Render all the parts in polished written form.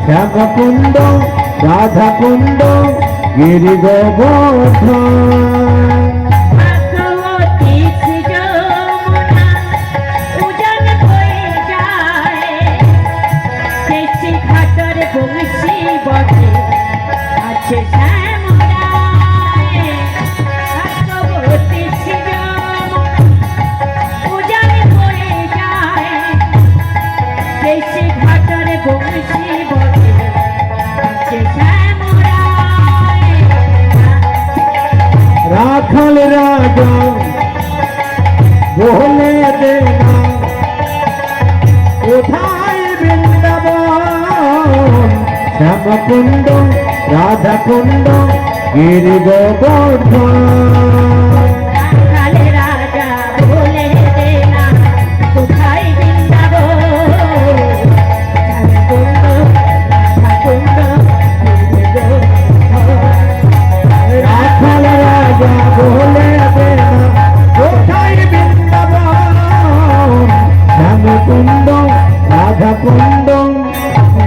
শ্যামকুণ্ড রাধাকুণ্ড গিরি গোবর্ধন রাখাল রাজা বলে দেনা কোথায় বৃন্দাবন শ্যামকুণ্ড রাধাকুণ্ড গিরি গোবর্ধন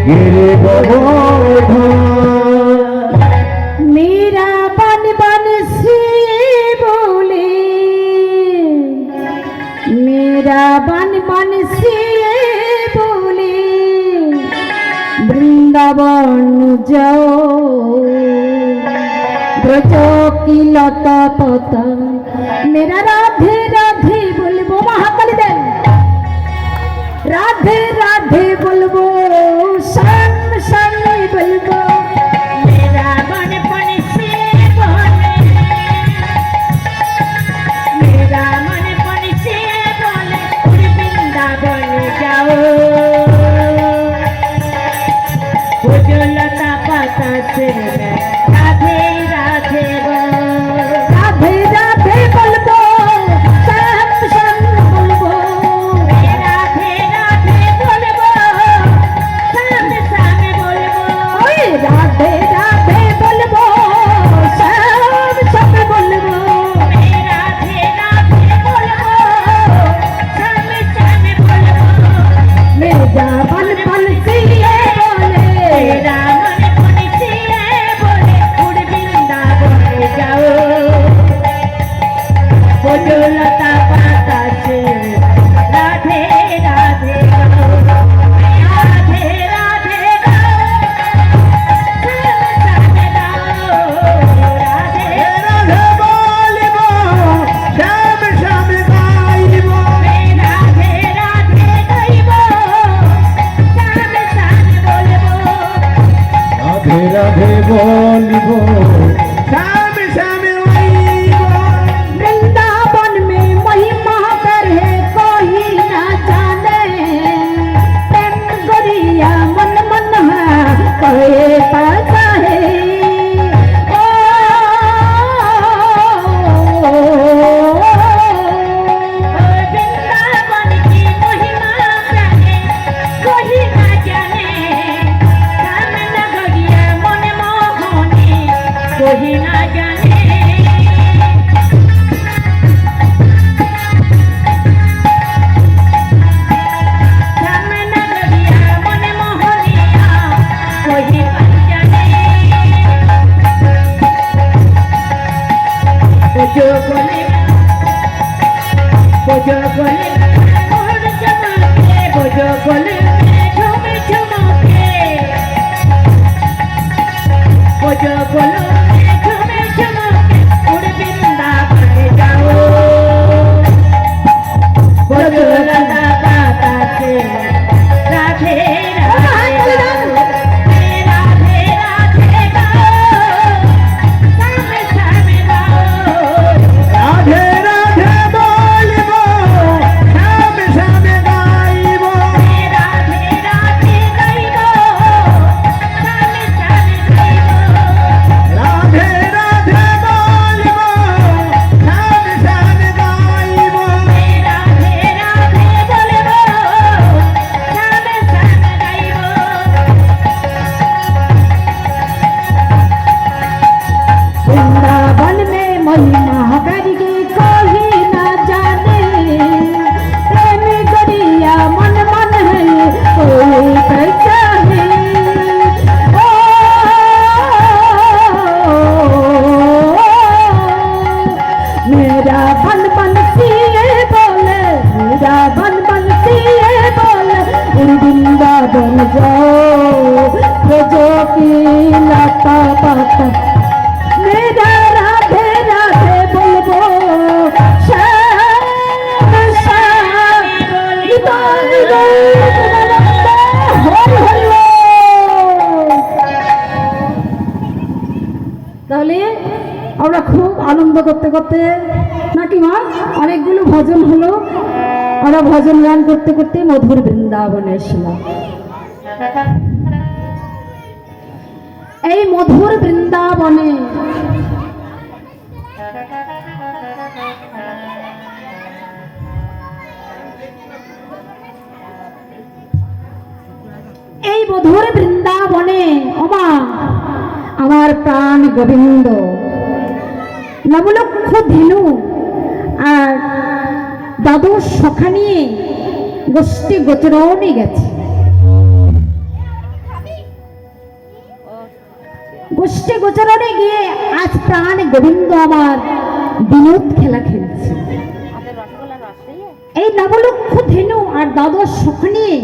गिरि गोवर्धन मेरा बन बन से बोले मेरा बन बन से बोले वृंदावन जाओ ब्रजो की लता पता मेरा राधे राधे बोलबो महाकाली देन राधे राधे बोलबो संग संग बोलबो मेरा मन मन से बोले मेरा मन मन से बोले वृंदावन जाओ लता पाता से राधे राधे राधे राधे बोलबो संग संग बोलबो राधे राधे बोलबो संग संग बोलबो राधे राधे बोलबो संग संग बोलबो राधे राधे बोलबो संग संग बोलबो मेरा पल पल से बोले मेरा मन मन से बोले उड़ वृंदावन जाओ लता पाता से राधे राधे राधे राधे राधे राधे बोलिबो श्याम श्याम गाइबो राधे राधे गाइबो श्याम श्याम बोलबो राधे राधे बोलिबो श्याम श्याम गाइबो वृंदावन में महिमा करे कोई ना जाने प्रेम गोरिया मन मन है कहे पासा है ओ वृंदावन की महिमा करे कोई ना जाने राम नगरिया मन मोहनी আমরা খুব আনন্দ করতে করতে নাকি মা অনেকগুলো ভজন হলো, আমরা ভজন গান করতে করতে মধুর বৃন্দাবনে এসলাম। এই মধুর বৃন্দাবনে এই মধুর বৃন্দাবনে ওমা আমার প্রাণ গোবিন্দ নবলক্ষ ধেনু আর দ্বাদশ সখা নিয়ে গোষ্ঠী গোচরণে গেছে। গোষ্ঠী গোচরণে গিয়ে আজ প্রাণ গোবিন্দ আমার বিনোদ খেলা খেলছে। এই নবলক্ষ ধেনু আর দ্বাদশ সখা নিয়ে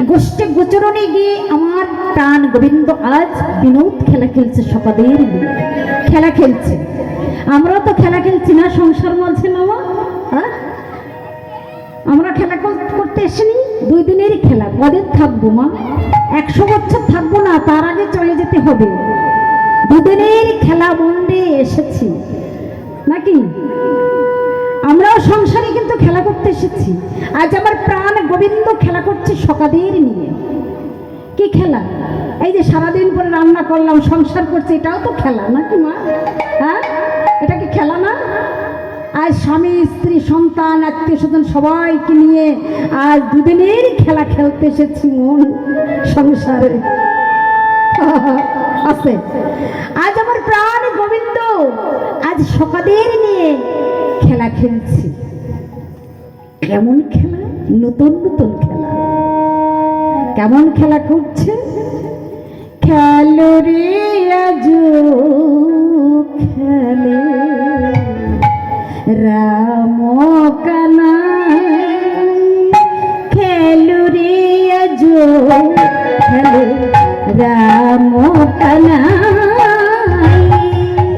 গোষ্ঠী গোচরণে গিয়ে আমার প্রাণ গোবিন্দ আজ বিনোদ খেলা খেলছে, সকাদের নিয়ে খেলা খেলছে। আমরা তো খেলা খেলছি না সংসার মাঝে নামা, হ্যাঁ আমরা খেলা করতে এসেনি, 2 দিনেরই খেলা। কদিন থাকবো মা? 100 বছর থাকবো না, তার আগে চলে যেতে হবে। 2 দিনের খেলা মন্ডে এসেছি নাকি? আমরাও সংসারে কিন্তু খেলা করতে এসেছি। আজ আমার প্রাণ গোবিন্দ খেলা করছে সকাদের নিয়ে। কি খেলা? এই যে সারাদিন পরে রান্না করলাম, সংসার করছে, এটাও তো খেলা নাকি মা? হ্যাঁ, এটা কি খেলা না? আজ স্বামী স্ত্রী সন্তান আত্মীয় স্বজন সবাইকে নিয়ে আজ 2 দিনের খেলা খেলতে এসেছি মন সংসারে আছে। আজ আমার প্রাণ গোবিন্দ আজ সকাদের নিয়ে খেলা খেলছি। কেমন খেলা? নতুন নতুন খেলা। কেমন খেলা করছে? খেলো রে আজ খেলে রাম কানাই, খেলো রে আজ খেলে রাম কানাই,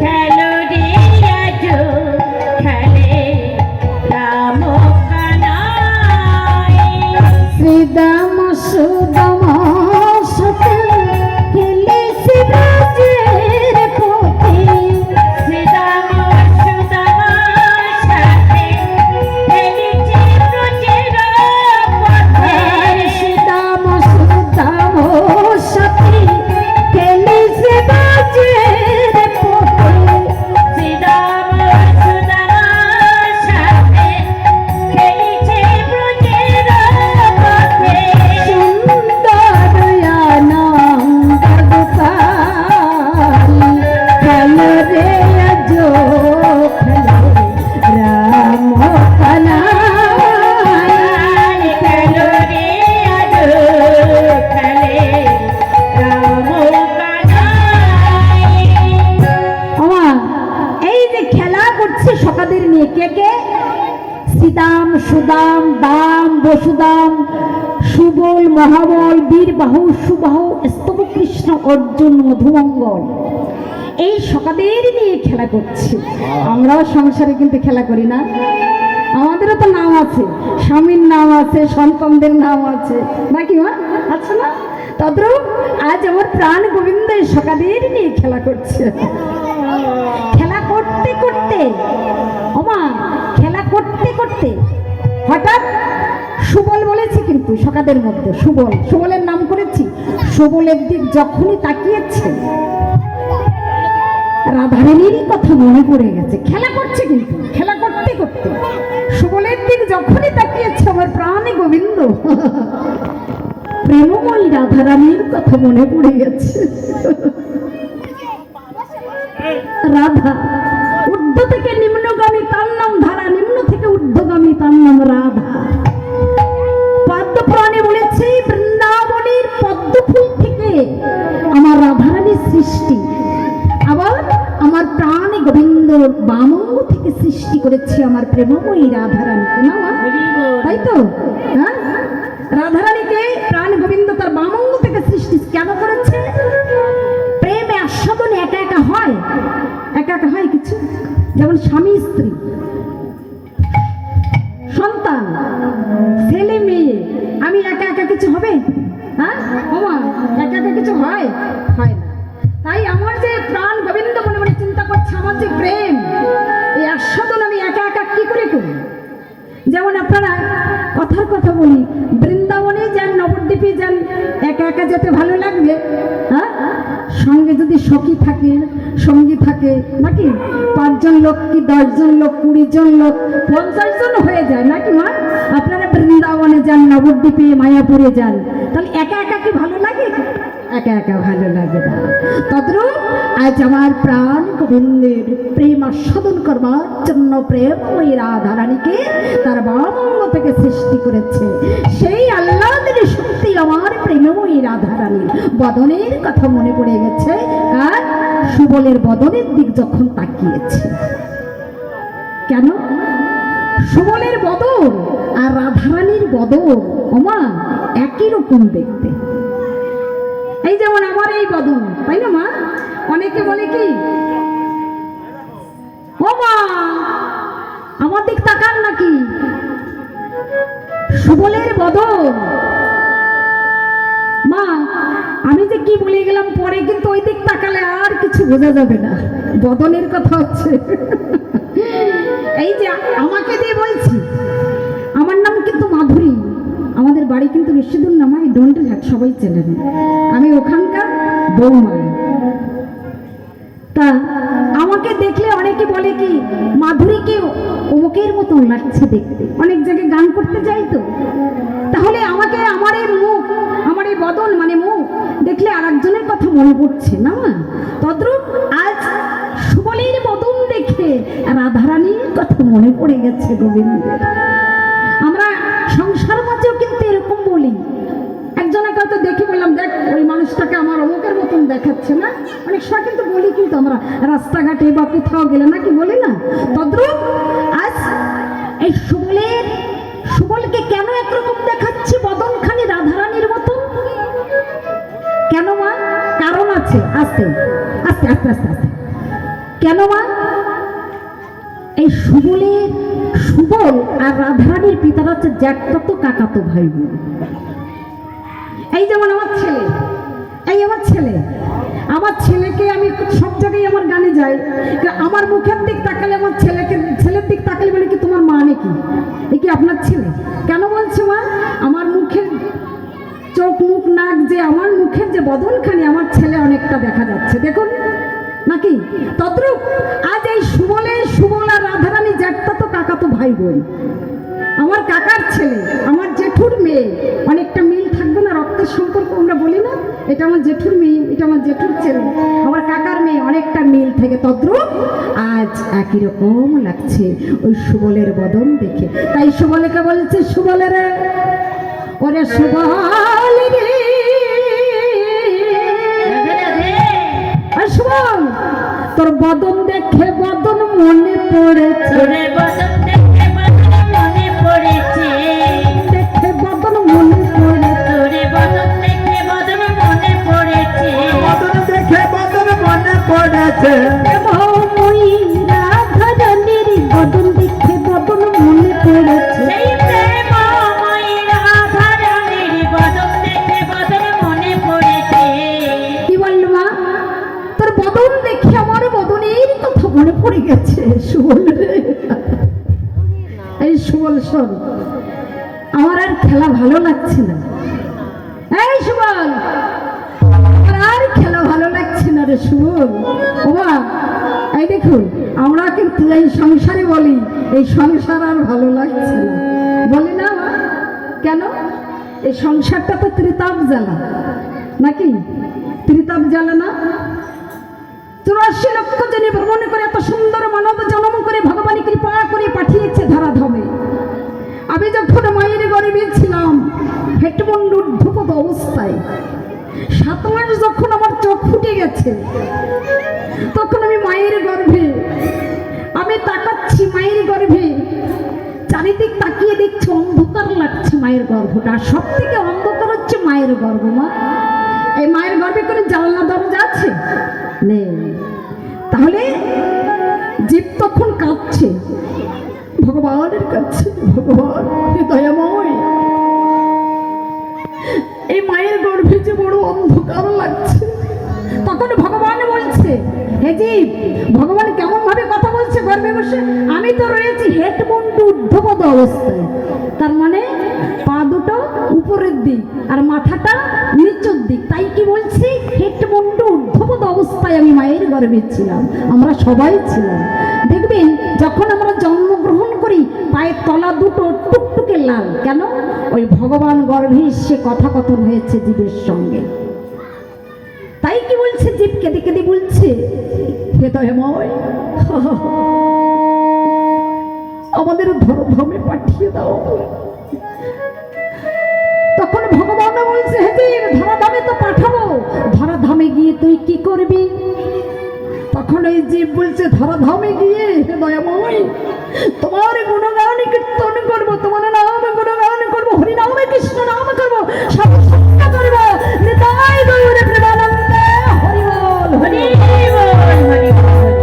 খেলো রে আজ খেলে রাম কানাই। শ্রীদাম সুদাম সতে খেলে শিবাজের পথে, শ্রীদাম সুদাম সতে খেলেছে ব্রজের পথে, শ্রীদাম সুদাম সতে খেলে শিবাজের পথে, শ্রীদাম সুদাম সতে খেলেছে ব্রজের পথে। সুন্দর আনন্দ গোপাল খেলো রে আজ খেলো রাম কানাই, খেলো রে আজ খেলে রাম কানাই। ওমা এই যে খেলা করছে সকাদের নিয়ে, কে কে? শ্রীদাম সুদাম দাম বসুদাম সুবল মহাবল বীরবাহু সুবাহু স্তব কৃষ্ণ অর্জুন মধুমঙ্গল, এই সকাদের নিয়ে খেলা করছে। আমরাও সংসারে কিন্তু খেলা করি না? আমাদেরও তো নাম আছে, স্বামীর নাম আছে, সন্তানদের নাম আছে নাকি মা? আচ্ছা না? তদ্রূপ আজ আমার প্রাণ গোবিন্দ এই সকাদের নিয়ে খেলা করছে। খেলা করতে করতে ওমা খেলা করতে করতে হঠাৎ সুবল বলেছি, কিন্তু সকাদের মধ্যে সুবল, সুবলের নাম করেছি। সুবলের দিক যখনই তাকিয়েছে রাধারানীরই কথা মনে পড়ে গেছে। খেলা করছে কিন্তু খেলা করতে করতে সুবলের দিক যখনই তাকিয়েছে আমার প্রাণে গোবিন্দ প্রেমময়ী রাধারানীর কথা মনে পড়ে গেছে। রাধা ঊর্ধ্ব থেকে নিম্নগামী তার নাম ধারা, নিম্ন থেকে ঊর্ধ্বগামী তার নাম রাধা। পদ্ম পুরাণে বলেছে বৃন্দাবনের পদ্ম ফুল থেকে আমার রাধারানীর সৃষ্টি। আবার আমার প্রাণে গোবিন্দ বামঙ্গ থেকে সৃষ্টি করেছে আমার প্রেমময়ী রাধারানীকে না? তাই তো? হ্যাঁ, রাধারানীকে প্রাণ গোবিন্দ তার বামঙ্গ থেকে সৃষ্টি কেন করেছে? প্রেমে আস্বাদনে একা একা হয়, একা একা হয় কিছু, যেমন স্বামী স্ত্রী সন্তান ছেলে মেয়ে, আমি একা একা কিছু হবে? হ্যাঁ ওমা একা একা কিছু হয়? হয় না। তাই আমার যে প্রাণ গোবিন্দ মনে মনে চিন্তা করছে আমার আমার যে প্রেম, এই আস্বাদন আমি একা একা কি করে করি? যেমন আপনারা কথার কথা বলি, বৃন্দাবনে যান, নবদ্বীপে যান, একা একা যেতে ভালো লাগবে? হ্যাঁ, সঙ্গে যদি সখী থাকে, সঙ্গী থাকে, নাকি 5 জন লোক কি 10 জন লোক, 20 জন লোক, 50 জন হয়ে যায় নাকি মা? আপনারা বৃন্দাবনে যান, নবদ্বীপে, মায়াপুরে যান, তাহলে একা একা কি ভালো লাগে? একা একা ভালো লাগে না। তদ্রূপ আজ আমার প্রাণ গোবিন্দের প্রেম আস্বাদন করবার জন্য প্রেমময়ী রাধারানীকে তার বামঙ্গ থেকে সৃষ্টি করেছে। সেই আল্লাহদের সত্যি আমার প্রেমময়ী রাধারানীর বদনের কথা মনে পড়ে গেছে। আর সুবলের বদনের দিক যখন তাকিয়েছে, কেন সুবলের বদন আর রাধারানীর বদন ওমা একই রকম দেখতে। এই যেমন আমার এই বদন, তাই না মা? অনেকে বলে কি, ও মা আমার দিক তাকান নাকি? সুবলের বদন, মা আমি যে কি বলে গেলাম পরে, কিন্তু ওই দিক তাকালে আর কিছু বোঝা যাবে না, বদনের কথা হচ্ছে। এই যে আমাকে দিয়ে বলছি, আমার নাম কিন্তু মাধুরী, আমাদের বাড়ি কিন্তু বেশি দূর না, এই ডন্টের হাট, সবাই চেনেন, আমি ওখানকার বৌমা। তা আমাকে দেখলে অনেকে বলে কি, মাধুরীকে অমুকের মতন লাগছে দেখতে, অনেক জায়গায় গান করতে যাই তো, তাহলে আমাকে আমার এই মুখ, আমার এই বদন মানে মুখ দেখলে আর একজনের কথা মনে পড়ছে না মা? তদ্রূপ আজ সুবলের বদন দেখে রাধারানীর কথা মনে পড়ে গেছে গোবিন্দের। আমরা সংসার মাঝেও কিন্তু এরকম বলি, একজনের কাছে দেখে বললাম, দেখ ওই মানুষটাকে আমার অমুকের মতন দেখাচ্ছে না, অনেক সময় কিন্তু বলি, কিন্তু আমরা রাস্তাঘাটে বা কোথাও গেলে নাকি বলি না? তদ্রূপ আজ এই সুবলকে কেন একরকম দেখাচ্ছে বদনখানি রাধারানীর মতন? কেন মা? কারণ আছে, আস্তে আস্তে আস্তে আস্তে আস্তে। কেন মা? এই সুবল আর রাধারানীর পিতারা হচ্ছে জ্যাঠতো কাকাতো ভাই বোন। এই যেমন আমার ছেলে, এই আমার ছেলেকে আমি সব জায়গায় আমার গানে যাই, আমার মুখের দিক তাকালে, আমার ছেলের দিক তাকালে বলে কি, তোমার মা নাকি? এ কি আপনার ছেলে? কেন বলছে মা? আমার মুখের চোখ, মুখ, নাক, যে আমার মুখের যে বদনখানি, আমার ছেলে অনেকটা দেখা যাচ্ছে, দেখুন নাকি? তদ্রূপ আজ এই সুবল আর রাধারানী জ্যাঠতো কাকাতো ভাই বোন, আমার কাকার ছেলে, আমার জেঠুর মেয়ে, অনেকটা মিল থাকবে না, রক্তের সম্পর্ক আমরা বলি না, এটা আমার জেঠুর মেয়ে, এটা আমার জেঠুর ছেলে, আমার কাকার মেয়ে, অনেকটা মিল থেকে। তদ্রূপ আজ একই রকম লাগছে ওই সুবলের বদন দেখে। তাই সুবলকে বলছে, সুবলের ওরে সুবল রে, সুবল তোর বদন দেখে বদন মনে পড়েছে, দেখে বদন মনে পড়েছে, বদন দেখে বদন মনে পড়েছে, রাধারানীর বদন দেখে বদন মনে পড়েছে। কি বললো মা? তোর বদন দেখে আমার বদনের কথা মনে পড়ে গেছে। সুবল রে, এই সুবল শোন, আমার আর খেলা ভালো লাগছে না। এই সুবল, আমার আর খেলা ভালো লাগছে না রে সুবল। ওমা এই দেখুন, আমরা কিন্তু এই সংসারে বলি, এই সংসার আর ভালো লাগছে না, বলি না মা? কেন? এই সংসারটা তো ত্রিতাপ জ্বালা, নাকি? ত্রিতাপ জ্বালা না? 84 লক্ষ জনে ভ্রমণ করে এত সুন্দর মানব জন্ম করে ভগবান কৃপা করে পাঠিয়েছে ধরাধামে। আমি যখন মায়ের গর্ভে ছিলাম, হেটমন্ড ঊর্ধ্বপদ অবস্থায়, 7 মাস যখন আমার চোখ ফুটে গেছে, তখন আমি মায়ের গর্ভে, আমি তাকাচ্ছি মায়ের গর্ভে, চারিদিক তাকিয়ে দেখছি অন্ধকার লাগছে মায়ের গর্ভটা। সব থেকে অন্ধকার হচ্ছে মায়ের গর্ভ। মা, এই মায়ের গর্ভে কোনো জানলা দরজা আছে? নেই। তাহলে জীব তখন কাঁদছে ভগবানের কাছে, ভগবান দয়াময়, এই মায়ের গর্ভে যে বড় অন্ধকার লাগছে। তখন ভগবান বলছে, হে জীব, ভগবান কেমন বসে আমি তো রয়েছি হেডমন্টু ঊর্ধ্বপদ অবস্থায়, তার মানে পা দুটো উপরের দিক আর মাথাটা নিচের দিক, তাই কি বলছি হেডমন্টু ঊর্ধ্বপদ অবস্থায় আমি মায়ের গর্ভে ছিলাম, আমরা সবাই ছিলাম। দেখবেন যখন আমরা জন্মগ্রহণ করি পায়ের তলা দুটো টুকটুকে লাল, কেন? ওই ভগবান গর্ভে সে কথোপকথন হয়েছে জীবের সঙ্গে। তাই কি বলছে জীব কেঁদে কেঁদে বলছে, হৃদয়ময় আমাদের ধরধামে পাঠিয়ে দাও। তখন ভগবান বলছে, হে জীব ধরাধামে তো পাঠাবো, ধরাধামে গিয়ে তুই কি করবি? তখন ওই জীব বলছে, ধরাধামে গিয়ে হৃদয়ময় তোমার গুণগান কীর্তন করবো, তোমার নাম গুণগান করবো, হরিনামে কৃষ্ণ নাম করবো, সব সত্য করবো। নিতাই গৌর প্রেমানন্দে হরি বল, হরি বল, হরি বল।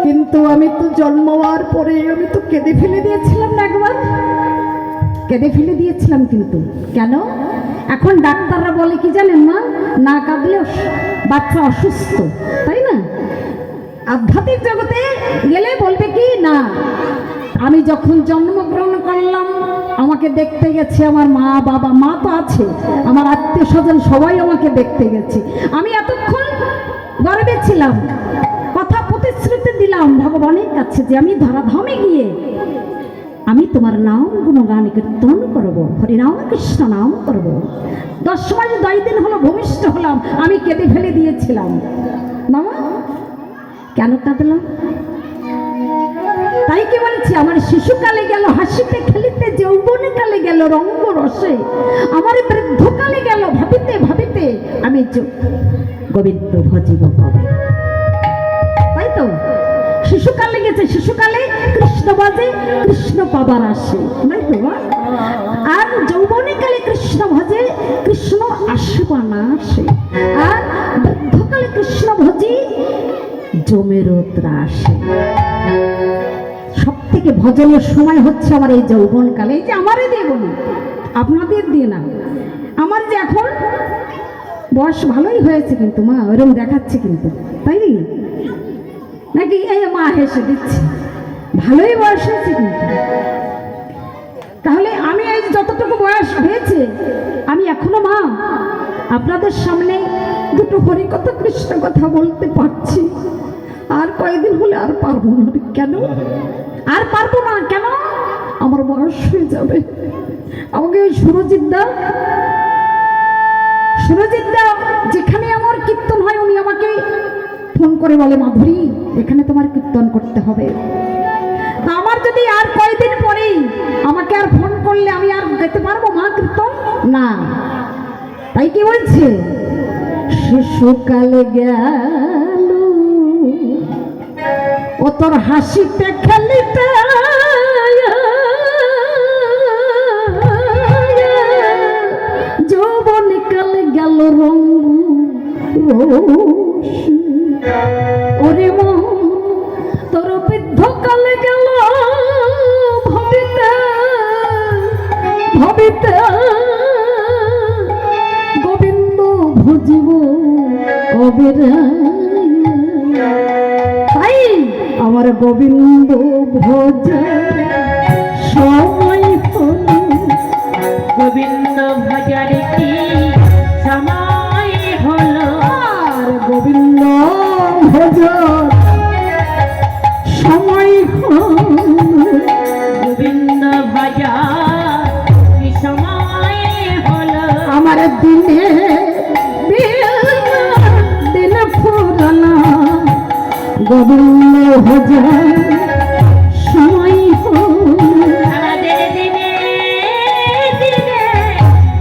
কিন্তু আমি তো জন্ম হওয়ার পরে আমি তো কেঁদে ফেলে দিয়েছিলাম না, একবার কেঁদে ফেলে দিয়েছিলাম। কিন্তু কেন? এখন ডাক্তাররা বলে কি জানেন না, না কাঁদলে বাচ্চা অসুস্থ, তাই না? আধ্যাত্মিক জগতে গেলে বলবে কি না, আমি যখন জন্মগ্রহণ করলাম আমাকে দেখতে গেছে আমার মা বাবা, মা তো আছে, আমার আত্মীয় স্বজন সবাই আমাকে দেখতে গেছে, আমি এতক্ষণ গর্বে ছিলাম, কথা প্রতিশ্রুতি দিলাম ভগবানের কাছে যে আমি ধরাধামে গিয়ে আমি তোমার নাম গুণগান কীর্তন করবো, হরিনাম কৃষ্ণ নাম করবো। 10 মাস 10 দিন হলো ভূমিষ্ঠ হলাম, আমি কেঁদে ফেলে দিয়েছিলাম। মামা কেন কাঁদলাম? তাই কি বলছি, আমার শিশুকালে গেল হাসিতে খেলিতে, যৌবনে কালে গেল রঙ্গ রসে, আমার বৃদ্ধকালে গেল ভাবিতে ভাবিতে, আমি গোবিন্দ ভজিব কবে। তাই তো শিশুকালে গেছে, শিশুকালে কৃষ্ণ বাজে, কৃষ্ণ পাবার আসে, নাই তো? আর যৌবনে কালে কৃষ্ণ ভজে, কৃষ্ণ আসবা না আসে, আর বৃদ্ধকালে কৃষ্ণ ভজি জমের ত্রাসে। সব থেকে ভজনের সময় হচ্ছে আমার এই যৌবন কালে। এই যে আমারে দিয়ে বলি, আপনাদের দিয়ে না, আমার যে এখন বয়স ভালোই হয়েছে, কিন্তু মা ওরকম দেখাচ্ছে কিন্তু, তাই নাকি? এই মা হেসে দিচ্ছে, ভালোই বয়স হয়েছে কিন্তু। তাহলে আমি এই যতটুকু বয়স হয়েছে, আমি এখনো মা আপনাদের সামনে দুটো হরিকথা কৃষ্ণ কথা বলতে পারছি। আর কয়েকদিন হলে আর পারবো না। কেন আর পারবো না? কেন? আমার বয়স হয়ে যাবে। আমাকে ওই সুরজিৎ দা যেখানে আমার কীর্তন হয়, উনি আমাকে ফোন করে বলে, মাধুরী এখানে তোমার কীর্তন করতে হবে। তা আমার যদি আর কয়েকদিন পরেই আমাকে আর ফোন করলে আমি আর যেতে পারবো মা কীর্তন? না। তাই কি বলছে, শিশুকালে গেল ও তোর হাসিতে খেলিতে, যৌবন কালে গেল রঙ্গ ওরে মন তোর বৃদ্ধকালে গেল ভাবিতে ভাবিতে, গোবিন্দ ভজিব কবে। তাই আমার গোবিন্দ ভজ সময় হল, গোবিন্দ ভজার কি সময় হলো, আর গোবিন্দ ভজ সময় হল, গোবিন্দ ভজার কি সময় হলো, আমার দিনে দিন ফুরানা, গোবিন্দ ভজ সময় হল। আমাদের দিনে দিনে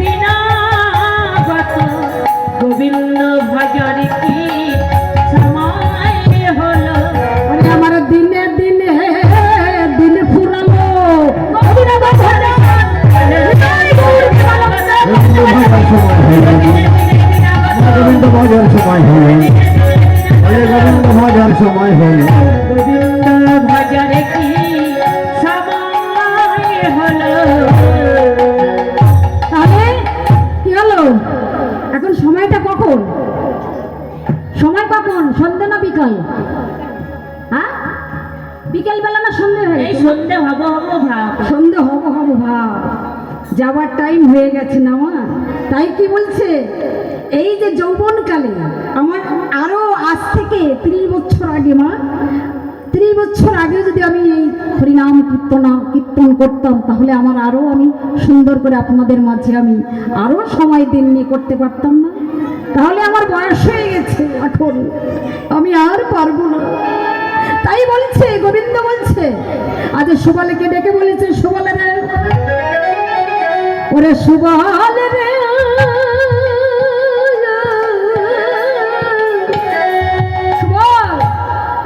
দিনাগত, গোবিন্দ ভজার কি সময় হলো, আমার দিনে দিনে দিন ফুরালো, গোবিন্দ ভজন সময় হল, গোবিন্দ ভজন সময় হল, গোবিন্দ ভজার কি সময় হলো। তাহলে কি হলো? এখন সময়টা কখন? সময় কখন? সন্ধ্যা না বিকাল? বিকেল বেলা না সন্ধে হয়ে এই গেছে? সন্ধে হব হব ভাব। সন্ধে হব হব ভাব, যাবার টাইম হয়ে গেছে না মা। তাই কি বলছে, এই যে যৌবনকালে আমার আরো আজ থেকে 30 বছর আগে মা, 30 বছর আগে যদি আমি এই হরিনাম কীর্তন করতাম, তাহলে আমার আরো আমি সুন্দর করে আপনাদের মাঝে আমি আরো সময় দিন নিয়ে করতে পারতাম না? তাহলে আমার বয়স হয়ে গেছে, এখন আমি আর পারবো না। তাই বলছে গোবিন্দ, বলছে আজ সুবলকে ডেকে বলেছে, সুবল রে, ওরে সুবল রে, সুবল,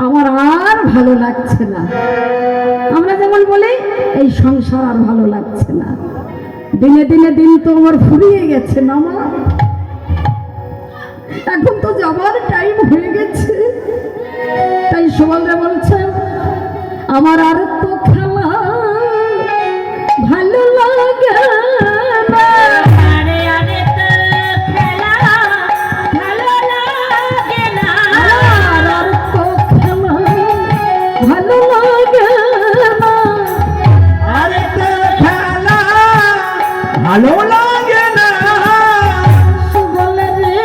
আমার আর ভালো লাগছে না। আমরা যেমন বলি এই সংসার আর ভালো লাগছে না, দিনে দিনে দিন তো আমার ফুরিয়ে গেছে না মা, এখন তো যাবার টাইম হয়ে গেছে। তাই সুবলরা বলছে আমার আর তো খেলা ভালো লাগে না, আরে আরে তো খেলা ভালো লাগে না। আমার আর তো খেলা ভালো লাগে না, আরে তো খেলা ভালো লাগে না। সুবল রে,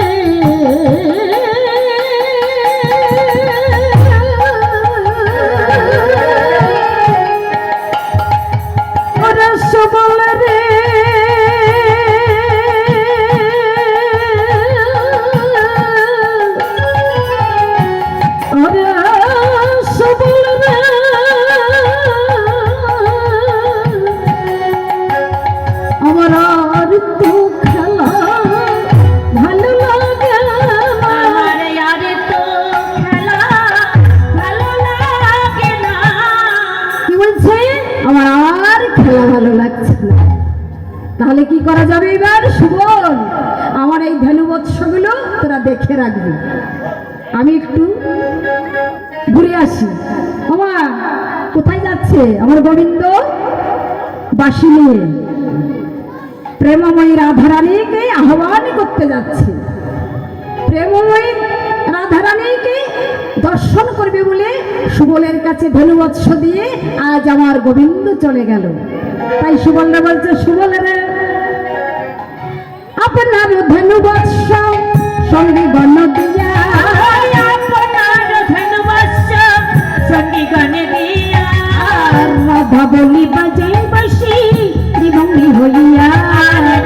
ওরে সুবল রে, ওরে সুবল রে, আমার আর তো খেলা ভালো লাগে না। আরে আরে তো খেলা ভালো লাগে না। কি বলছে, আমার আর খেলা ভালো লাগছে না। তাহলে কি করা যাবে এবার সুবল, আমার এই ধনুবৎসগুলো তোরা দেখে রাখবি, আমি একটু ঘুরে আসি। ওমা, কোথায় যাচ্ছে আমার গোবিন্দ? বাঁশি নিয়ে প্রেমময়ী রাধারানীকে আহ্বান করতে যাচ্ছে। প্রেমময়ী রাধারানীকে দর্শন করবে বলে সুবলের কাছে ধনুবৎস দিয়ে আজ আমার গোবিন্দ চলে গেল। তাই সুবলরা বলছে, সুবলের আপনার ধনুবৎস সঙ্গে গণ দিয়া, আপনার ধন্যবাদ সঙ্গী গানে দিয়া, আর রাধা বলি বাজে বাঁশি ত্রিভঙ্গি হইয়া,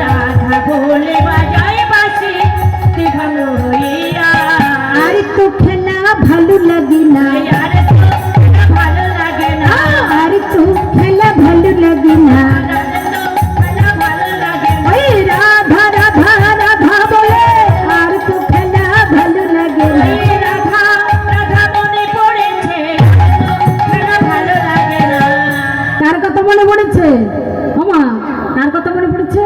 রাধা বলে বাজায় বাঁশি ত্রিভঙ্গ হইয়া। আর তো খেলা ভালো লাগে না, আরে তো ভালো লাগে না। আর তো খেলা ভালো লাগে না, আরে তো খেলা ভালো লাগে না। ওই রাধা রাধা রাধা বলে আর তো খেলা ভালো লাগে না। এই রাধা রাধা মনে পড়েছে, খেলা ভালো লাগে না। কার কথা মনে পড়েছে মামা, কার কথা মনে পড়েছে?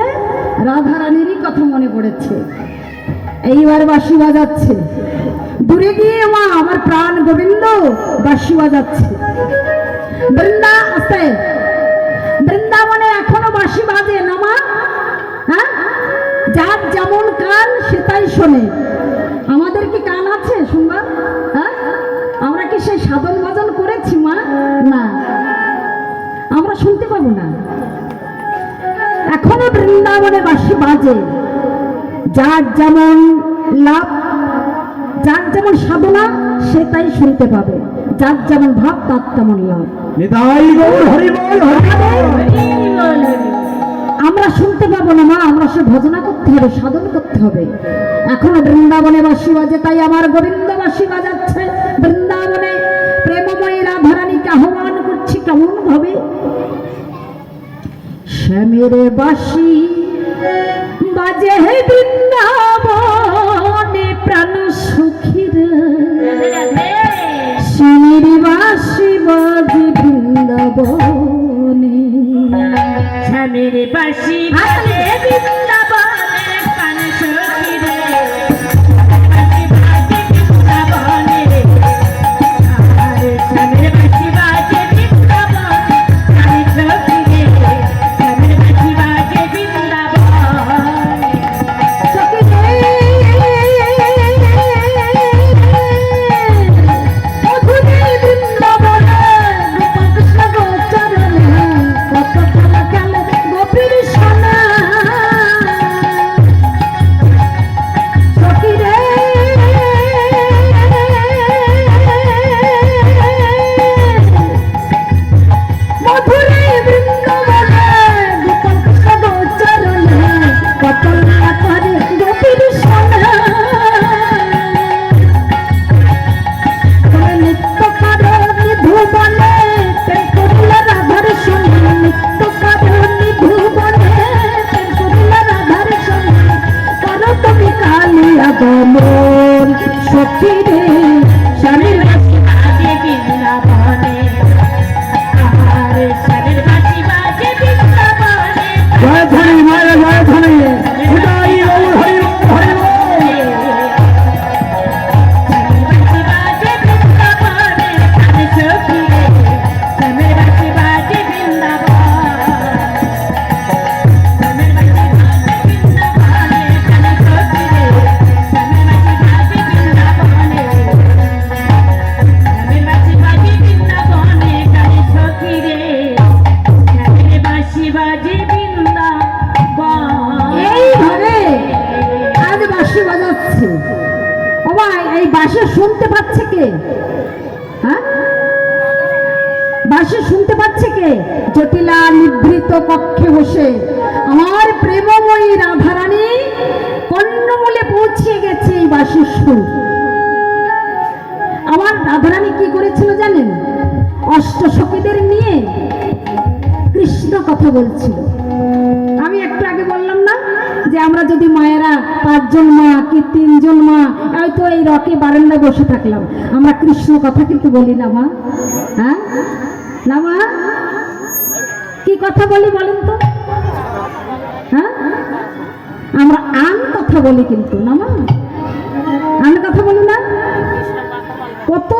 রাধা রানীরই কথা মনে পড়েছে। এইবার বাঁশি বাজাচ্ছে, দূরে গিয়ে মা আমার প্রাণ গোবিন্দ বাঁশি বাজাচ্ছে। বৃন্দাবনে এখনো বাঁশি বাজে না মা? হ্যাঁ, যার যেমন কান সে তাই শোনে। আমাদের কি কান আছে শুনবা? হ্যাঁ, আমরা কি সেই সাধন ভজন করেছি মা? না, আমরা শুনতে পাবো না। এখনো বৃন্দাবনে বাঁশি বাজে, যার যেমন লাভ, যার যেমন সাধনা সে তাই শুনতে পাবে, যার যেমন ভাব তার তেমন লাভ। নিতাই গৌর হরি বল, হরি বল। আমরা শুনতে পাবো না মা, আমরা সে ভজনা করতে হবে, সাধন করতে হবে। এখনো বৃন্দাবনে বাঁশি বাজে, তাই আমার গোবিন্দ বাঁশি বাজাচ্ছে বৃন্দাবনে। প্রেমময়ী রাধারানীকে আহ্বান করছি কেমন ভাবে, শ্যামের বাঁশি বাজে বৃন্দাবনে প্রাণ সখীর, শ্যামের বাঁশি বাজে বৃন্দাবনে, স্বামীর বাঁশি বাজে বৃন্দাবনে প্রাণ সখী রে, বাঁশি বাজে বৃন্দাবনে রে। আরে স্বামীর বাঁশি বাজে বৃন্দাবনে প্রাণ সখী রে, স্বামীর বাঁশি বাজে বৃন্দাবনে। সখী রে, মধুরে বৃন্দাবনে গমন সখী রে স্বামীর বাঁশি বাজে বৃন্দাবনে, আর স্বামীর বাঁশি বাজে বৃন্দাবনে। জয় ধনী মায়ের জয় ধনী উদাই ওম হরি ওম হরি ওম। স্বামীর বাঁশি বাজে বৃন্দাবনে, কানে সখী রে, স্বামীর বাঁশি বাজে বৃন্দাবন। স্বামীর বাঁশি বাজে বৃন্দাবনে, কানে সখী রে, স্বামীর বাঁশি বাজে বৃন্দাবনে। স্বামীর বাঁশি বাজে বৃন্দাবনে, কানে সখী রে, স্বামীর বাঁশি বাজে বৃন্দাবন। এইভাবে আজ বাঁশি বাজাচ্ছে। ও ভাই, এই বাঁশি শুনতে পাচ্ছে কে? হ্যাঁ, বাঁশি শুনতে পাচ্ছে কে? জটিলা নিভৃত কক্ষে বসে আমার প্রেমময়ী রাধারানী কর্ণমূলে পৌঁছে গেছে এই বাঁশির সুর। আমার রাধারানী কি করেছিল জানেন? অষ্ট সখীদের নিয়ে কৃষ্ণ কথা বলছিল। আমি একটু আগে বললাম না যে আমরা যদি মায়েরা 5 জন মা কি 3 জন মা হয়তো এই রকে বারান্দায় বসে থাকলাম, আমরা কৃষ্ণ কথা কিন্তু বলি না মা। হ্যাঁ না মা, কি কথা বলি বলেন তো? হ্যাঁ, আমরা আন কথা বলি কিন্তু না মা, আন কথা বলি না। কত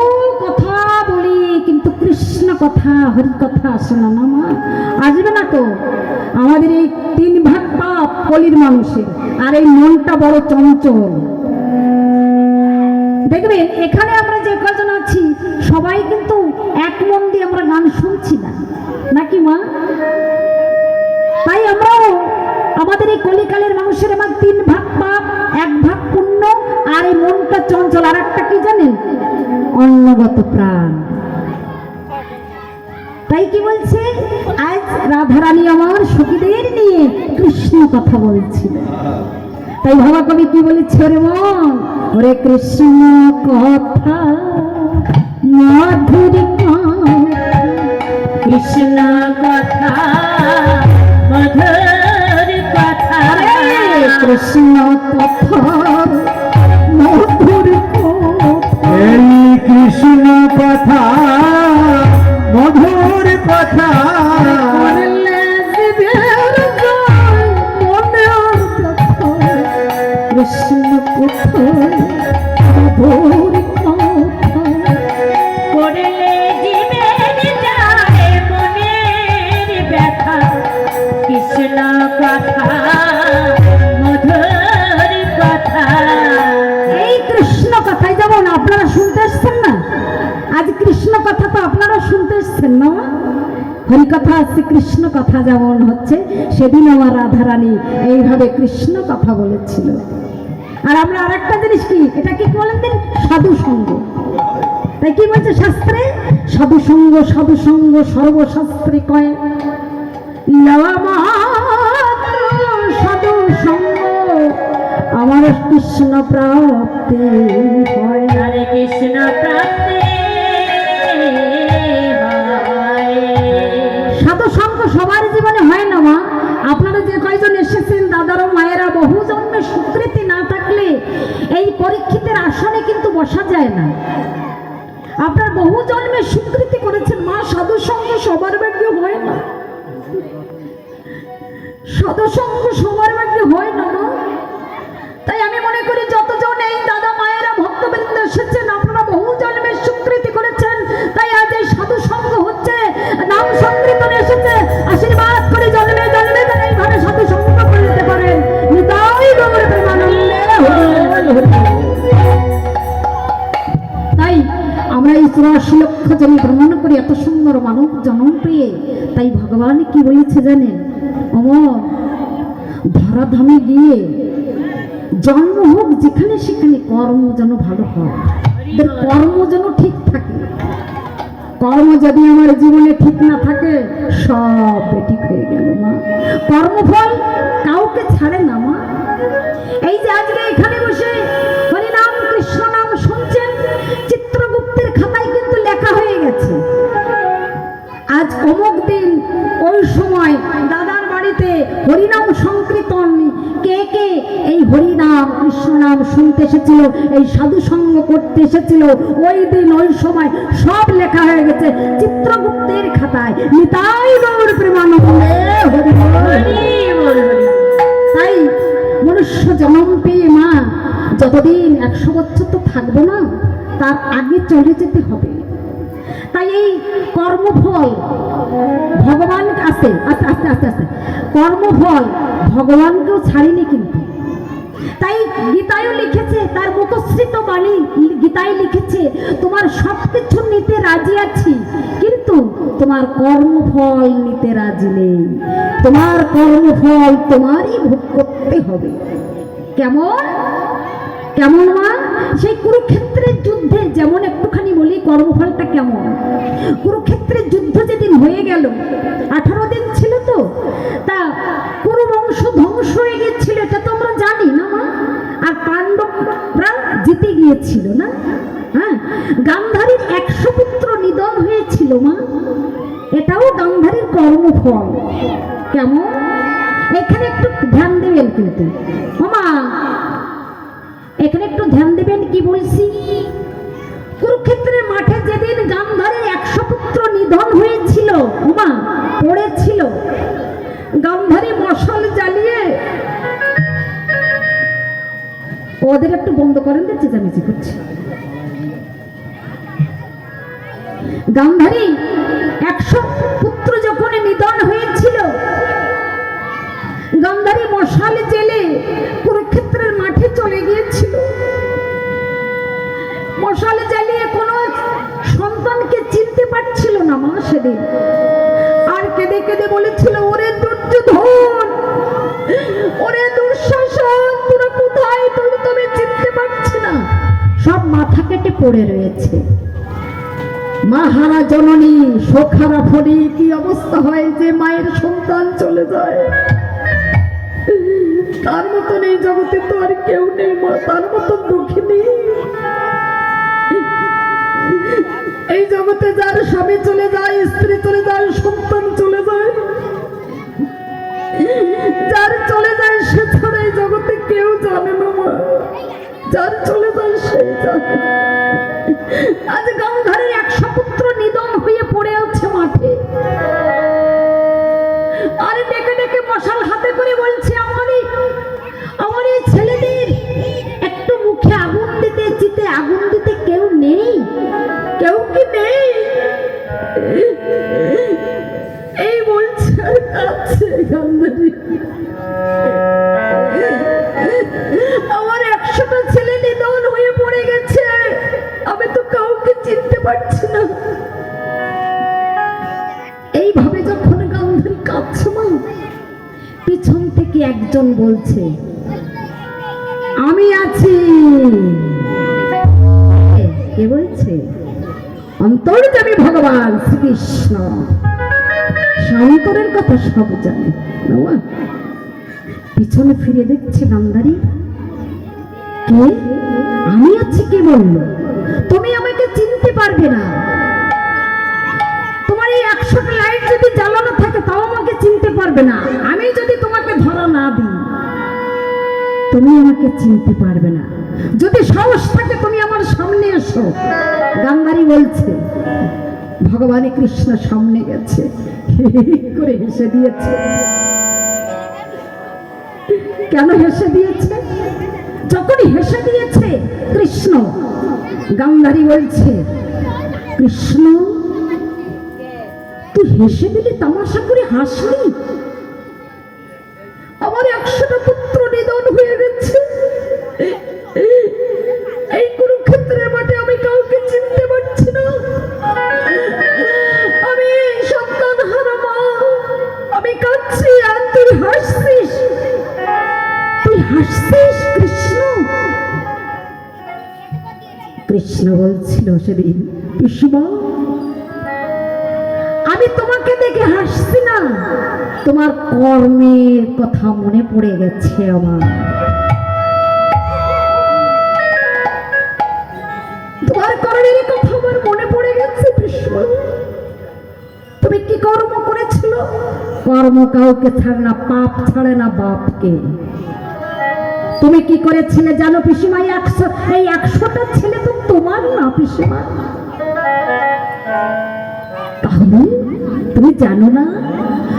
কথা বলি কিন্তু কৃষ্ণ কথা হরি কথা আসে না না মা, আসবে না তো। আমাদের এই 3 ভাগ পাপ কলির মানুষের, আর এই মনটা বড় চঞ্চল। দেখবেন এখানে আমরা যে কজন আছি সবাই কিন্তু এক মন দিয়ে আমরা গান শুনছি না, নাকি মা? তাই আমরাও আমাদের এই কলিকালের মানুষের আমার 3 ভাগ পাপ 1 ভাগ পুণ্য, আর এই মনটা চঞ্চল। আর একটা কি জানেন? অন্নগত প্রাণ। তাই কি বলছে? আজ রাধারানী আমার সখীদের নিয়ে কৃষ্ণ কথা বলছিল। তাই ভাবা কবি কি বলেছে? রে মন, ওরে কৃষ্ণ কথা মাধুরী কৃষ্ণ কথা মধুর কথা, কৃষ্ণ কথা মধুর এই কৃষ্ণ কথা মধুর কথা কৃষ্ণ কথা মধুর কথা করলে জীবের যায় মনের ব্যথা। কৃষ্ণ কথা মধুর কথা। এই কৃষ্ণ কথাই যেমন আপনারা শুনতে এসছেন না, আজ কৃষ্ণ কথা তো আপনারা শুনতে এসছেন না। হরি কথা আছে, কৃষ্ণ কথা যেমন হচ্ছে, সেদিন আমার রাধারানী এইভাবে কৃষ্ণ কথা বলেছিল। আর আমরা আরেকটা জিনিস কি, এটা কি বলেন দিন? সাধু সঙ্গ। তাই কি বলছে শাস্ত্রে? সাধু সঙ্গ, সাধু সঙ্গ সর্বশাস্ত্রে কয়, লওয়া মাত্র সাধু সঙ্গ আমার কৃষ্ণ প্রাপ্তি হয়। হরে কৃষ্ণ প্রাপ্তি হয়। সাধু সঙ্গ সবার জীবনে হয় না মা। আপনারা যে কয়জন এসেছেন দাদারা মায়েরা, বহু জন্মের স্বীকৃতি না থাকলে এই পরীক্ষিতের আসনে কিন্তু বসা যায় না। আপনার বহু জন্মের স্বীকৃতি করেছেন মা, সাধু সঙ্গ সবার ভাগ্যে হয় না। সাধু সঙ্গ সবার ভাগ্যে হয় না মা। তাই আমি মনে করি যতজন এই দাদা মায়েরা ভক্তবৃন্দ এসেছেন, আপনারা বহু জন্মের স্বীকৃতি করেছেন। তাই আজ এই সাধু সঙ্গ হচ্ছে, নাম সংকীর্তন এসেছে। আশীর্বাদ করে জন্মে জন্মে যেন এইভাবে সাধু সঙ্গ করে দিতে পারেন। নিতাই গৌর প্রেমানন্দে হরি হরি। তাই আমরা এই 84 লক্ষ জমি ভ্রমণ করি এত সুন্দর মানব জন্ম পেয়ে। তাই ভগবান কি বলেছে জানেন? অমর ধরাধামে গিয়ে জন্ম হোক যেখানে সেখানে কর্ম যেন ভালো হয়, ওদের কর্ম যেন ঠিক থাকে। কর্ম যদি আমার জীবনে ঠিক না থাকে সব বেঠিক হয়ে গেল মা। কর্মফল কাউকে ছাড়ে না মা। এই যে আজকে এখানে বসে হরিনাম কৃষ্ণ নাম শুনছেন, চিত্রগুপ্তের খাতায় কিন্তু লেখা হয়ে গেছে আজ অমুক দিন ওই সময় দাদার বাড়িতে হরিনাম সংকীর্তন। কে কে এই হরিনাম কৃষ্ণ নাম শুনতে এসেছিল, এই সাধু সঙ্গ করতে এসেছিল, ওই দিন ওই সময় সব লেখা হয়ে গেছে চিত্রগুপ্তের খাতায়। নিতাই গৌর প্রেমানন্দে হরি বল। তাই মনুষ্য জন্ম পেয়ে মা যতদিন 100 বছর তো থাকবো না, তার আগে চলে যেতে হবে। তাই এই কর্মফল ভগবান আছে, আস্তে আস্তে আস্তে আস্তে কর্মফল ভগবানকেও ছাড়িনি কিন্তু। তাই গীতায়ও লিখেছে, তার মুখশ্রিত বাণী গীতায় লিখেছে, তোমার সবকিছু নিতে রাজি আছি, কিন্তু তোমার কর্মফল নিতে রাজি নেই। তোমার কর্মফল তোমারই ভোগ করতে হবে। কেমন কেমন মা? সেই কুরুক্ষেত্রের যুদ্ধে যেমন, একটুখানি বলি কর্মফলটা কেমন। কুরুক্ষেত্রের যুদ্ধ যেদিন হয়ে গেল, 18 দিন ছিল তো, তা কুরু বংশ ধ্বংস হয়ে গিয়েছিল, এটা তো আমরা জানি না মা। আর পাণ্ডবরা জিতে গিয়েছিল না? হ্যাঁ, গান্ধারীর 100 পুত্র নিধন হয়েছিল মা, এটাও গান্ধারীর কর্মফল। কেমন? এখানে একটু ধ্যান দেবেন কিন্তু মা, এখানে একটু ধ্যান দেবেন কি বলছি। কুরুক্ষেত্রের মাঠে যেদিন গান্ধারীর 100 পুত্র নিধন হয়েছিল, মা পড়েছিল, গান্ধারী মশাল জ্বালিয়ে, ওদের একটু বন্ধ করেন, দেখছি চেঁচামেচি করছে। গান্ধারী 100 পুত্র যখন নিধন হয়েছিল, গান্ধারী মশাল জেলে কুরুক্ষেত্রের মাঠে চলে গিয়েছিল। মশাল জ্বালিয়ে কোনো সন্তানকে চিনতে পারছিল না মা সেদিন। আর কেঁদে কেঁদে বলেছিল, ওরে দুর্যোধন, ওরে দুঃশাসন, তোরা কোথায়? তোর তবে চিনতে পারছি না। সব মাথা কেটে পড়ে রয়েছে। মাহারা জননী শোখারা ফলে কি অবস্থা হয় যে মায়ের সন্তান চলে যায়। তার মতন এই জগতে তো আর কেউ নেই মা, তার মতন দুঃখী নেই। এই জগতে যার স্বামী চলে যায়, স্ত্রী চলে যায়, সন্তান চলে যায়, যার চলে যায় সে ছাড়া এই জগতে কেউ জানে না মা। যার চলে যায় সেই জানে। আজ গান্ধারীর 100 পুত্র নিধন হয়ে পড়ে আছে মাঠে, আর ডেকে ডেকে মশাল হাতে করে বলছে, আমার এই ছেলেদের একটু মুখে আগুন দিতে, চিতে আগুন দিতে কেউ নেই? কেউ কি নেই? এই বলছে আর কাঁদছে গান্ধারী। আমার 100টা ছেলে নিধন হয়ে পড়ে গেছে, আমি তো কাউকে চিনতে পারছি না। এইভাবে যখন গান্ধারী কাঁদছে মা, পিছন থেকে একজন বলছে, আমি আছি। কে বলছে? অন্তর্যামী ভগবান শ্রীকৃষ্ণ। অন্তরের কথা সব জানে। পিছনে ফিরে দেখছে গান্ধারী, কে? আমি আছি। কে বললো? তুমি আমাকে চিনতে পারবে না। তোমার এই 100টা লাইট যদি জ্বালানো থাকে তাও আমাকে চিনতে পারবে না। আমি যদি তোমাকে ধরা না দিই, তুমি আমাকে চিনতে পারবে না। যদি সাহস থাকে তুমি আমার সামনে এসো। গান্ধারী বলছে, ভগবান কৃষ্ণ সামনে গেছে, করে হেসে দিয়েছে। কেন হেসে দিয়েছে? যখনই হেসে দিয়েছে কৃষ্ণ, গান্ধারী বলছে, কৃষ্ণ তুই হেসে দিলি, তামাশা করে হাসলি? আমার 100টা পুত্র নিধন হয়ে গেছে, এই কুরুক্ষেত্রের মাঠে আমি কাউকে চিনতে পারছি না। আমি সন্তান হারা মা, আমি কাঁদছি আর তুই হাসছিস। তুই হাসছিস কৃষ্ণ? কৃষ্ণ বলছিল সেদিন, পিসিমা আমি তোমাকে দেখে হাসছি না, তোমার কর্মের কথা মনে পড়ে গেছে আমার। তোমার কর্মের কথা আমার মনে পড়ে গেছে কৃষ্ণ। তুমি কি কর্ম করেছিল? কর্ম কাউকে ছাড়ে না, পাপ ছাড়ে না বাপকে। তুমি কি করেছিলে জানো পিসিমা? এই 100টা ছেলে তো তোমার না পিসিমা। তাহলে তুমি জানো না,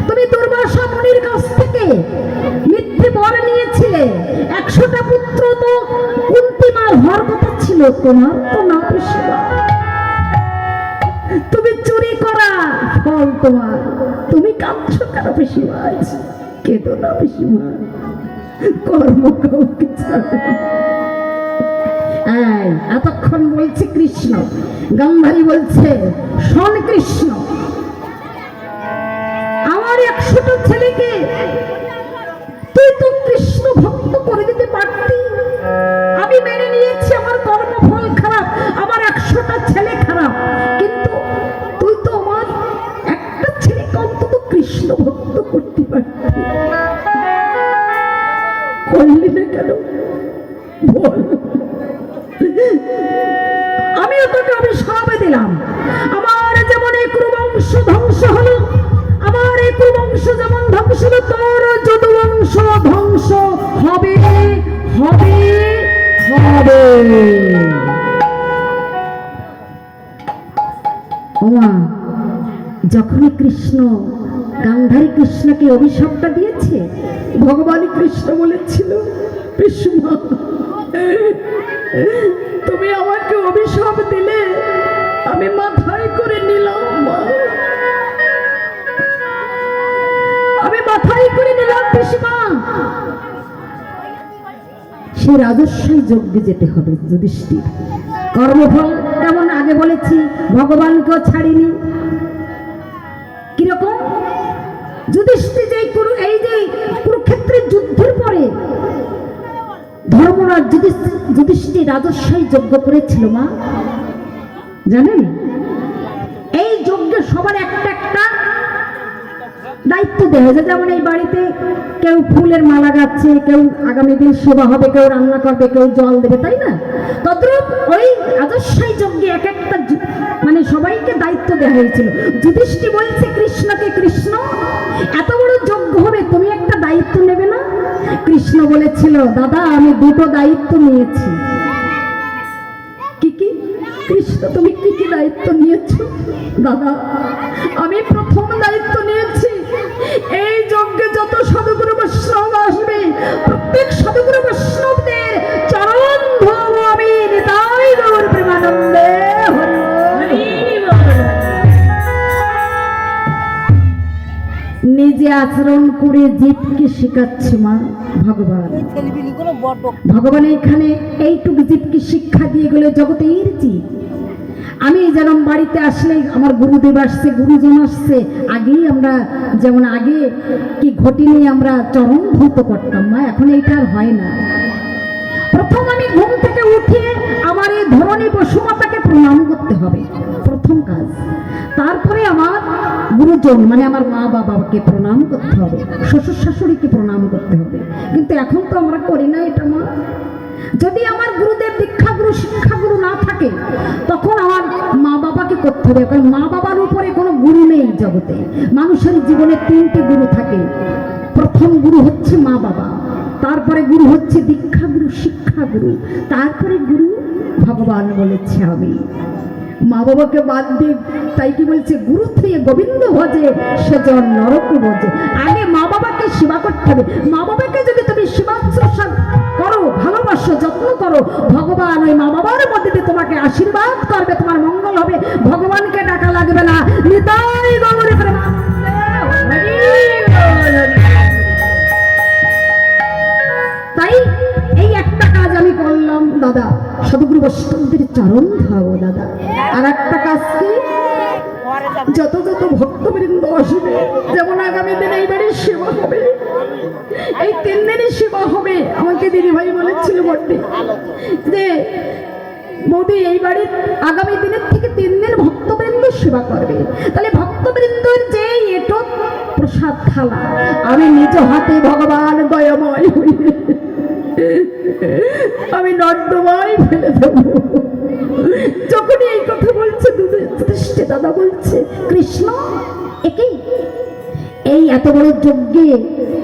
তুমি দুর্বাসা মুনির কাছ থেকে মিথ্যে বর নিয়েছিলে। 100টা পুত্র তো কুন্তী মার হওয়ার কথা ছিল, তোমার তো না পিসিমা। তুমি চুরি করা ফল তোমার। তুমি কাঁদছো কেন পিসিমা? কেঁদো না পিসিমা, কর্ম কাউকে ছাড়ো। এতক্ষণ বলছে কৃষ্ণ, গান্ধারী বলছে শোন কৃষ্ণ, আমার 100টা ছেলেকে তুই তো কৃষ্ণ ভক্ত করে দিতে পারতি। আমি মেনে নিয়েছি আমার কর্মফল খারাপ, আমার 100টা ছেলে খারাপ, কিন্তু তুই তো আমার একটা ছেলেকে অন্তত কৃষ্ণ ভক্ত করতে পারতি। করলি না কেন বল? আমিও তোকে অভিশাপ দিলাম, আমার যেমন এই কুরুবংশ ধ্বংস হলো, আমার এই কুরুবংশ যেমন ধ্বংস হলো, তোর যদুবংশ ধ্বংস হবে হবে হবে। ওমা, যখনই কৃষ্ণ গান্ধারী কৃষ্ণকে অভিশাপটা দিয়েছে, ভগবান কৃষ্ণ বলেছিল পিসিমা তুমি আমাকে অভিশাপ দিলে, আমি মাথায় করে নিলাম মা, আমি মাথায় করে নিলাম পিসিমা। সে রাজস্বই যজ্ঞে যেতে হবে যুধিষ্ঠির। কর্মফল তেমন আগে বলেছি, ভগবানকেও ছাড়িনি। কিরকম? যুধিষ্ঠির এই যে কুরুক্ষেত্রের যুদ্ধের পরে ধর্মরাজ যুধিষ্ঠির রাজস্বই যজ্ঞ করেছিল মা, জানেন? এই যজ্ঞে সবার একটা একটা দায়িত্ব দেওয়া হয়েছে। যেমন এই বাড়িতে কেউ ফুলের মালা গাচ্ছে, কেউ আগামী দিন সেবা হবে, কেউ রান্না করবে, কেউ জল দেবে, তাই না? তদ্রূপ ওই রাজস্বই যজ্ঞে এক একটা মানে সবাইকে দায়িত্ব দেওয়া হয়েছিল। যুধিষ্ঠির বলছে কৃষ্ণকে, কৃষ্ণ এত বড় যজ্ঞ হবে, তুমি একটা দায়িত্ব নেবে না? কৃষ্ণ বলেছিল দাদা আমি 2টো দায়িত্ব নিয়েছি। কি কি? কৃষ্ণ তুমি কি কি দায়িত্ব নিয়েছো? দাদা আমি প্রথম দায়িত্ব নিয়েছি, এই যজ্ঞে যত সাধুগুরু বৈষ্ণব আসবে, প্রত্যেক সাধুগুরু বৈষ্ণবদের চরণ ধরব আমি নিতাই গৌর প্রেমানন্দে। নিজে আচরণ করে জীবকে শেখাচ্ছে মা ভগবান। ভগবান এখানে এইটুকু জীবকে শিক্ষা দিয়ে গেলে জগতের জীব। আমি যেমন বাড়িতে আসলে আমার গুরুদেব আসছে, গুরুজন আসছে, আগেই আমরা যেমন আগে কি ঘটি নিয়ে আমরা চরণ ধৌত করতাম মা, এখন এইটা আর হয় না। প্রথম আমি ঘুম থেকে উঠে আমার এই ধরনী বসুমাতাকে প্রণাম করতে হবে, প্রথম কাজ। তারপরে আমার গুরুজন মানে আমার মা বাবাকে প্রণাম করতে হবে, শ্বশুর শাশুড়িকে প্রণাম করতে হবে। কিন্তু এখন তো আমরা করি না এটা মা। যদি আমার গুরুদেব দীক্ষাগুরু শিক্ষাগুরু না থাকে, তখন আমার মা বাবাকে করতে হবে, কারণ মা বাবার উপরে কোনো গুরু নেই জগতে। মানুষের জীবনে 3টে গুরু থাকে। প্রথম গুরু হচ্ছে মা বাবা, তারপরে গুরু হচ্ছে দীক্ষাগুরু শিক্ষাগুরু, তারপরে গুরু ভগবান বলেছে আমি। মা বাবাকে বাদ দিয়ে তাই কি বলছে, গুরু থেকে গোবিন্দ ভজে সেজন নরক ভজে। আগে মা বাবাকে সেবা করতে হবে। মা বাবাকে যদি তুমি সেবা করো, ভালোবাসো, যত্ন করো, ভগবান ওই মা বাবার মধ্যে দিয়ে তোমাকে আশীর্বাদ করবে, তোমার মঙ্গল হবে, ভগবানকে ডাকা লাগবে না। নিতাই গৌর প্রেমানন্দে। তাই এই একটা কাজ আমি করলাম দাদা, সাধুগুরু বৈষ্ণবদের চরণ ধাবো দাদা। আর একটা কাজ কি, যত যত ভক্তবৃন্দ আসবে, যেমন আগামী দিন এই বাড়ির সেবা হবে, এই 3 দিনের সেবা হবে। আমাকে দিদিভাই বলেছিল বটে যে বৌদি এই বাড়ির আগামী দিনের থেকে 3 দিন ভক্তবৃন্দ সেবা করবে। তাহলে ভক্তবৃন্দর যে এটো প্রসাদ থালা আমি নিজ হাতে ভগবান দয়াময় হইবে আমি নর্দমায় ফেলে দেব। যখনই এই কথা বলছে যুধিষ্ঠির দাদা বলছে কৃষ্ণ এই এত বড় যজ্ঞে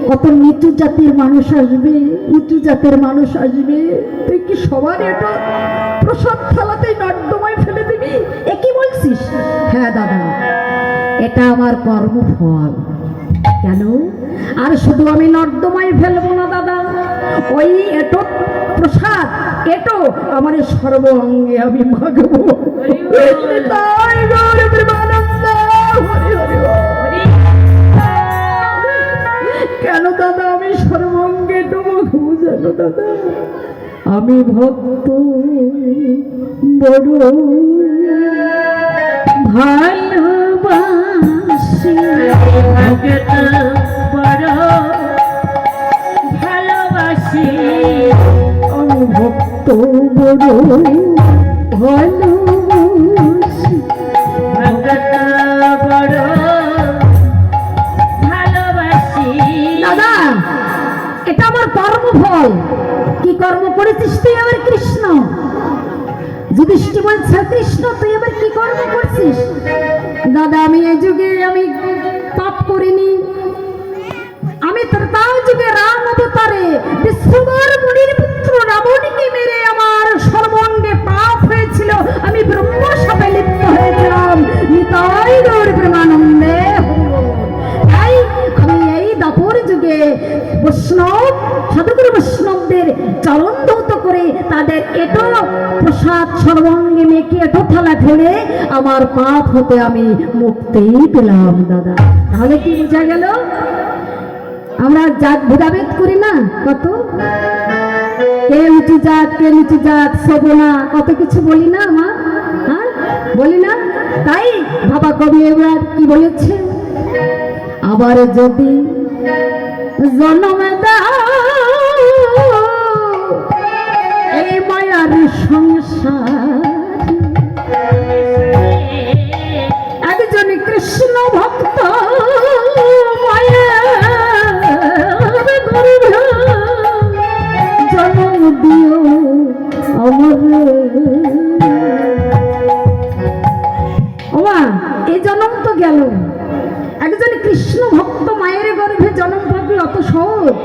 কত নিচু জাতির মানুষ আসবে, উঁচু জাতের মানুষ আসবে, তুই কি সবার এটা প্রসাদ থালাতেই নর্দমায় ফেলে দিবি? এ কি বলছিস? হ্যাঁ দাদা, এটা আমার কর্মফল। কেন? আর শুধু আমি নর্দমায় ফেলবো না দাদা, ওই এটো প্রসাদ এটো আমার সর্ব অঙ্গে আমি মাগবো। তাই গৌর প্রেমানন্দ, হরি হরি বল। কেন দাদা আমি সর্বাঙ্গে এটো মাগবো জানো দাদা? আমি ভক্ত বড় ভালোবাসি, ভক্ত বড় ভালোবাসি, আমি ভক্ত বড় ভালোবাসি, ভক্ত বড় ভালোবাসি। দাদা এটা আমার কর্মফল। কি কর্ম করেছিস তুই আবার কৃষ্ণ? যুধিষ্ঠির বলছে কৃষ্ণ তুই আবার কি কর্ম করছিস? দাদা আমি এই যুগে আমি পাপ করিনি, আমি ত্রেতার যুগে রাম অবতারে বিশ্ববার মুনির পুত্র রাবণকে মেরে আমার সর্বাঙ্গে পাপ হয়েছিল, আমি ব্রহ্ম সাপে লিপ্ত হয়েছিলাম। নিতাই গৌর প্রেমানন্দে হরি বল। তাই আমি এই দাপর যুগে বৈষ্ণব সাধুগুরু বৈষ্ণবদের চরণ ধৌত করে তাদের এটো প্রসাদ সর্বাঙ্গে মেখে এটো থালা ফেলে আমার পাপ হতে আমি মুক্তি পেলাম দাদা। তাহলে কি বোঝা গেল? আমরা জাত ভেদাভেদ করি না, কত কে উঁচু জাত কে নিচু জাত শোভনা কত কিছু বলি না মা, হ্যাঁ বলি না? তাই বাবা কবি এবার কি বলেছে? আবার যদি জন্ম দাও এই মায়ার সংসার, একজন কৃষ্ণ ভক্ত মায়ার গর্ভে জন্ম দিও আমার। ওমা এই জন্ম তো গেল, একজন কৃষ্ণ ভক্ত মায়ের গর্ভে জন্ম পাবে অত সহজ?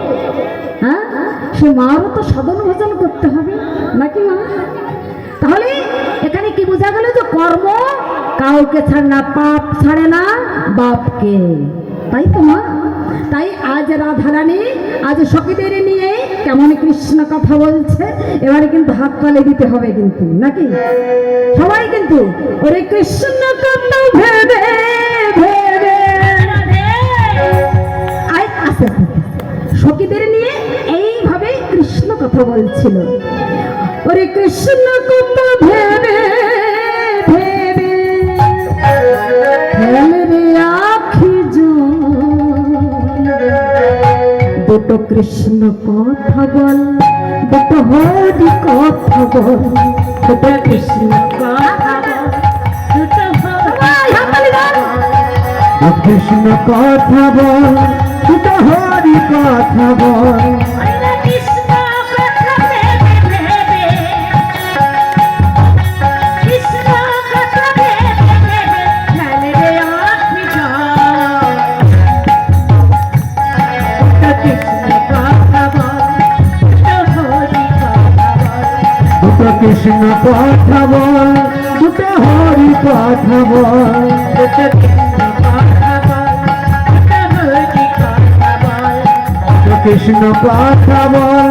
হ্যাঁ, সে মারও তো সাধন ভোজন করতে হবে নাকি মা? তাহলে এখানে কি বোঝা গেল? যে কর্ম কাউকে ছাড়ে না, পাপ ছাড়ে না বাপকে, তাই তো মা? তাই আজ রাধারানী আজ সখীদের নিয়ে কেমন কৃষ্ণ কথা বলছে, এবারে কিন্তু হাত তালে দিতে হবে কিন্তু নাকি? সবাই কিন্তু ওরে কৃষ্ণ কথা ভেবে ভেবে আস্তে আস্তে সখীদের নিয়ে এইভাবে কৃষ্ণ কথা বলছিল। ওরে কৃষ্ণ কথা ভেবে ভেবে ফেলে রে আখি জল, দুটো কৃষ্ণ কথা বল, দুটো হরি কথা বল, দুটো কৃষ্ণ কথা বল, দুটো কৃষ্ণ কথা বল, দুটো হরি কথা বল। কৃষ্ণ কথা ভেবে ভেবে, কৃষ্ণ কথা ভেবে ভেবে ফেলে রে আখি জল, কৃষ্ণ কথা বল, হরি কথা বল, দুটো কৃষ্ণ কথা বল, দুটো হরি কথা বল। কৃষ্ণ কথা বল,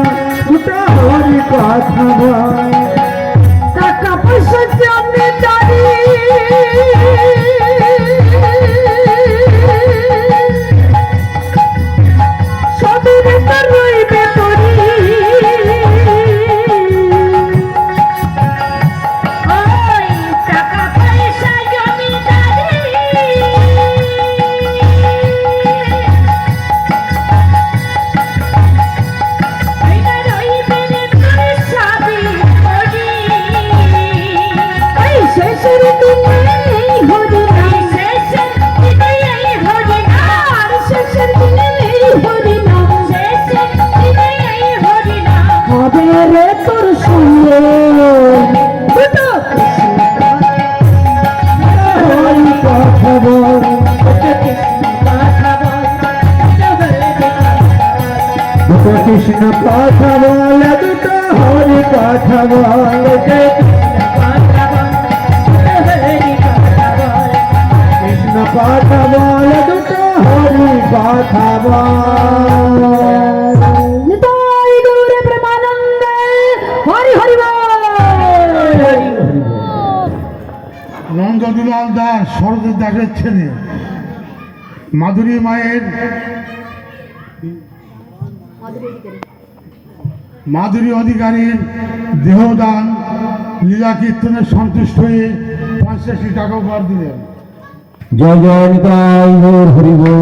দুটো হরি কথা বল। টাকা পয়সা জমিদারি সবের তো রইবে তরি, ওই টাকা পয়সা জমিদারি রইবে রে তোর সবই করি। এই শেষ কথা বল কৃষ্ণ কথা বল দুটো হরি কথা বল নিতাই গৌর প্রেমানন্দে হরি হরি বল। নন্দদুলাল দাস শরৎ দাসের ছেলে মাধুরী মায়ের মাধুরী অধিকারীর দেহদান লীলা কীর্তনে সন্তুষ্ট হয়ে 85 টাকা উপহার দিলেন। জয় জয় নিতাই গৌর হরি বল।